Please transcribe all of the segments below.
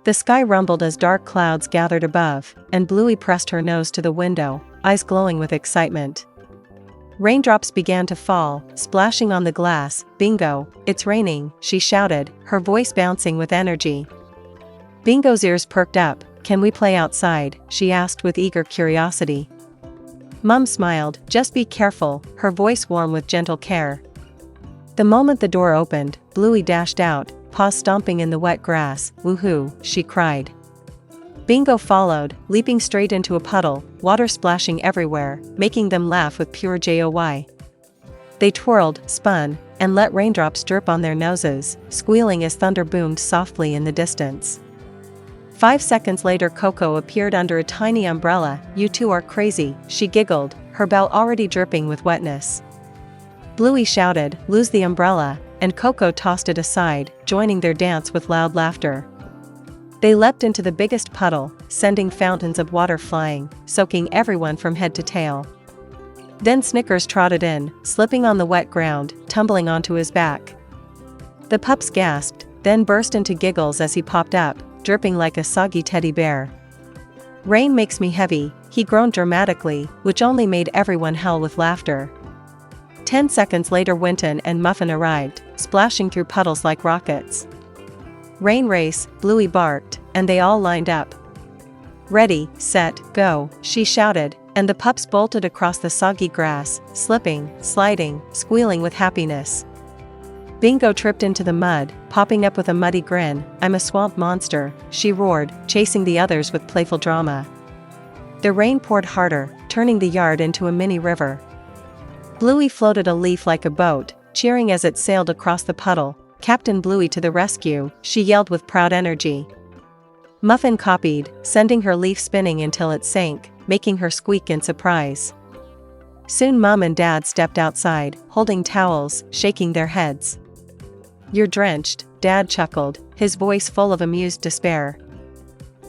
The sky rumbled as dark clouds gathered above, and Bluey pressed her nose to the window, eyes glowing with excitement. Raindrops began to fall, splashing on the glass. "Bingo, it's raining," she shouted, her voice bouncing with energy. Bingo's ears perked up. "Can we play outside?" she asked with eager curiosity. Mum smiled. "Just be careful," her voice warm with gentle care. The moment the door opened, Bluey dashed out, paws stomping in the wet grass. "Woohoo," she cried. Bingo followed, leaping straight into a puddle, water splashing everywhere, making them laugh with pure joy. They twirled, spun, and let raindrops drip on their noses, squealing as thunder boomed softly in the distance. 5 seconds later, Coco appeared under a tiny umbrella. "You two are crazy," she giggled, her bow already dripping with wetness. Bluey shouted, "Lose the umbrella," and Coco tossed it aside, joining their dance with loud laughter. They leapt into the biggest puddle, sending fountains of water flying, soaking everyone from head to tail. Then Snickers trotted in, slipping on the wet ground, tumbling onto his back. The pups gasped, then burst into giggles as he popped up, dripping like a soggy teddy bear. "Rain makes me heavy," he groaned dramatically, which only made everyone howl with laughter. 10 seconds later, Winton and Muffin arrived, splashing through puddles like rockets. "Rain race," Bluey barked, and they all lined up. "Ready, set, go," she shouted, and the pups bolted across the soggy grass, slipping, sliding, squealing with happiness. Bingo tripped into the mud, popping up with a muddy grin. "I'm a swamp monster," she roared, chasing the others with playful drama. The rain poured harder, turning the yard into a mini river. Bluey floated a leaf like a boat, cheering as it sailed across the puddle. "Captain Bluey to the rescue," she yelled with proud energy. Muffin copied, sending her leaf spinning until it sank, making her squeak in surprise. Soon Mum and Dad stepped outside, holding towels, shaking their heads. "You're drenched," Dad chuckled, his voice full of amused despair.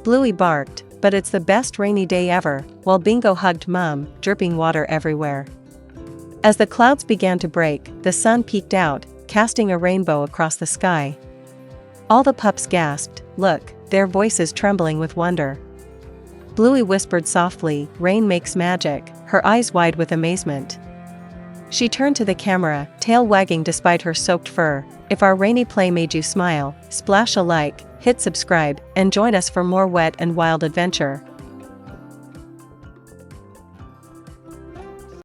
Bluey barked, "But it's the best rainy day ever," while Bingo hugged Mum, dripping water everywhere. As the clouds began to break, the sun peeked out, casting a rainbow across the sky. All the pups gasped, "Look," their voices trembling with wonder. Bluey whispered softly, "Rain makes magic," her eyes wide with amazement. She turned to the camera, tail wagging despite her soaked fur. If our rainy play made you smile, splash a like, hit subscribe, and join us for more wet and wild adventure.